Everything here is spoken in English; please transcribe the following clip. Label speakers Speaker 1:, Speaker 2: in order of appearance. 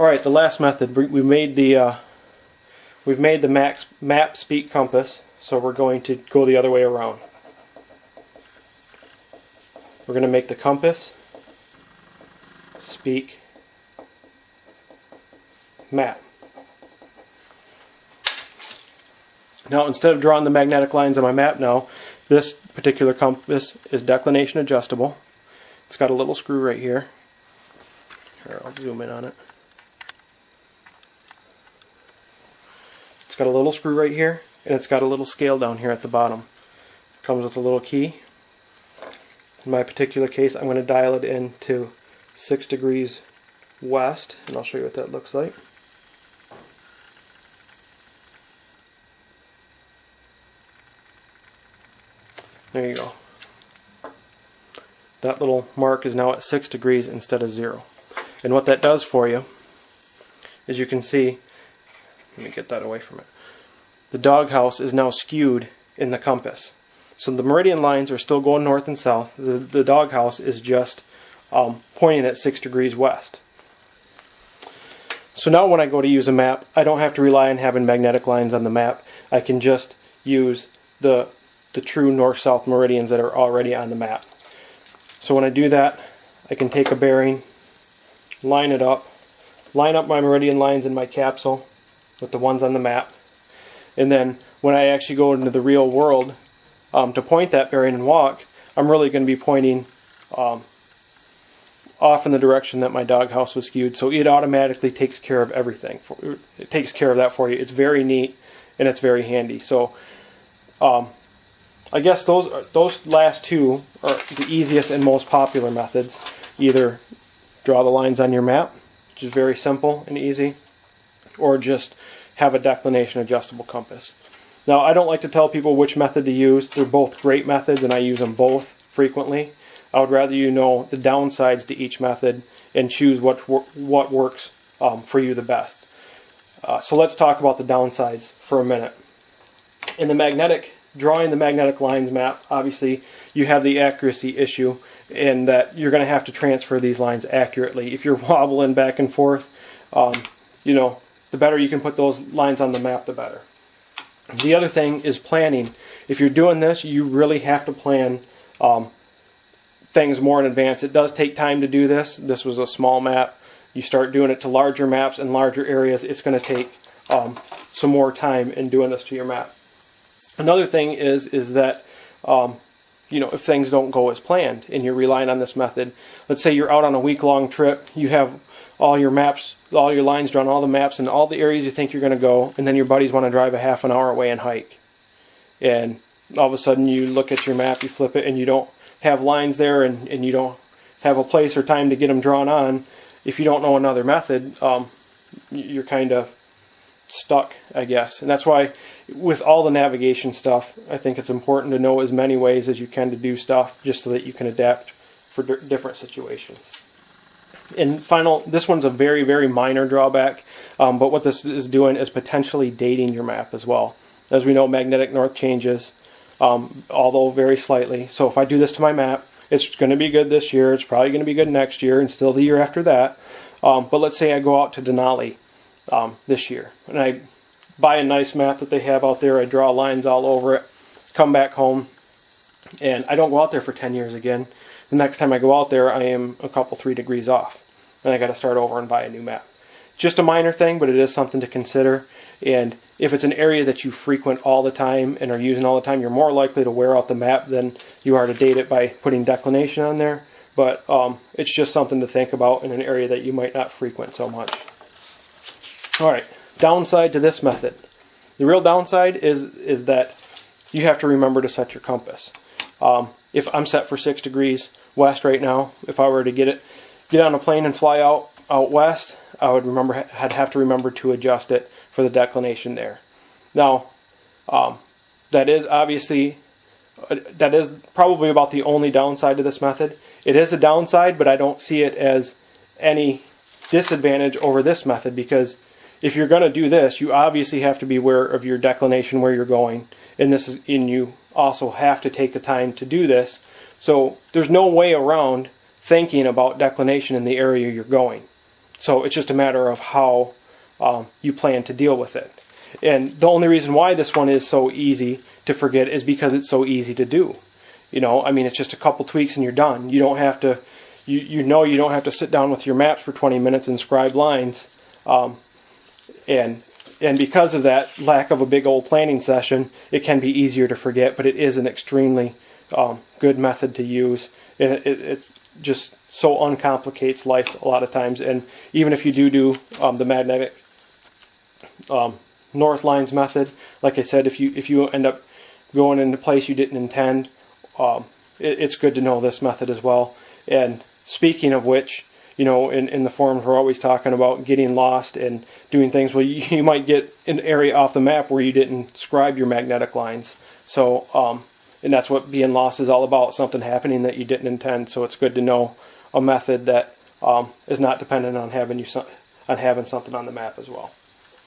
Speaker 1: All right, the last method, we've made the map speak compass, so we're going to go the other way around. We're going to make the compass speak map. Now, instead of drawing the magnetic lines on my map now, this particular compass is declination adjustable. It's got a little screw right here. Here, I'll zoom in on it. It's got a little screw right here, and it's got a little scale down here at the bottom. It comes with a little key. In my particular case, I'm going to dial it into 6 degrees west, and I'll show you what that looks like. There you go. That little mark is now at 6 degrees instead of 0. And what that does for you, as you can see, let me get that away from it. The doghouse is now skewed in the compass. So the meridian lines are still going north and south. The doghouse is just pointing at 6 degrees west. So now when I go to use a map, I don't have to rely on having magnetic lines on the map. I can just use the true north-south meridians that are already on the map. So when I do that, I can take a bearing, line it up, line up my meridian lines in my capsule with the ones on the map, and then when I actually go into the real world to point that bearing and walk, I'm really going to be pointing off in the direction that my doghouse was skewed, so it automatically takes care of everything. It takes care of that for you. It's very neat and it's very handy. So I guess those last two are the easiest and most popular methods. Either draw the lines on your map, which is very simple and easy, or just have a declination adjustable compass. Now, I don't like to tell people which method to use. They're both great methods and I use them both frequently. I would rather you know the downsides to each method and choose what works for you the best. So let's talk about the downsides for a minute. In the drawing the magnetic lines map, obviously you have the accuracy issue in that you're going to have to transfer these lines accurately. If you're wobbling back and forth, the better you can put those lines on the map, the better. The other thing is planning. If you're doing this, you really have to plan things more in advance. It does take time to do this. This was a small map. You start doing it to larger maps and larger areas, it's going to take some more time in doing this to your map. Another thing is that if things don't go as planned and you're relying on this method, let's say you're out on a week-long trip, you have all your maps, all your lines drawn, all the maps and all the areas you think you're going to go, and then your buddies want to drive a half an hour away and hike. And all of a sudden you look at your map, you flip it, and you don't have lines there and you don't have a place or time to get them drawn on. If you don't know another method, you're kind of stuck, I guess. And that's why with all the navigation stuff, I think it's important to know as many ways as you can to do stuff, just so that you can adapt for different situations. And this one's a very, very minor drawback, but what this is doing is potentially dating your map as well. As we know, magnetic north changes, although very slightly. So if I do this to my map, it's going to be good this year, it's probably going to be good next year, and still the year after that. But let's say I go out to Denali this year, and I buy a nice map that they have out there, I draw lines all over it, come back home, and I don't go out there for 10 years again. The next time I go out there, I am a couple, 3 degrees off. Then I got to start over and buy a new map. Just a minor thing, but it is something to consider. And if it's an area that you frequent all the time and are using all the time, you're more likely to wear out the map than you are to date it by putting declination on there. But it's just something to think about in an area that you might not frequent so much. All right, downside to this method. The real downside is that you have to remember to set your compass. If I'm set for 6 degrees west right now, if I were to get on a plane and fly out west, I'd have to remember to adjust it for the declination there. Now, that is probably about the only downside to this method. It is a downside, but I don't see it as any disadvantage over this method, because if you're going to do this, you obviously have to be aware of your declination, where you're going, and you also have to take the time to do this. So there's no way around thinking about declination in the area you're going. So it's just a matter of how you plan to deal with it. And the only reason why this one is so easy to forget is because it's so easy to do. You know, I mean, it's just a couple tweaks and you're done. You don't have to, you know, you don't have to sit down with your maps for 20 minutes and scribe lines. And because of that lack of a big old planning session, it can be easier to forget, but it is an extremely good method to use. And it's just so uncomplicates life a lot of times. And even if you do the magnetic north lines method, like I said, if you end up going into a place you didn't intend, it's good to know this method as well. And speaking of which, you know, in the forums we're always talking about getting lost and doing things. Well, you might get an area off the map where you didn't scribe your magnetic lines. So, and that's what being lost is all about, something happening that you didn't intend. So it's good to know a method that is not dependent on having something on the map as well.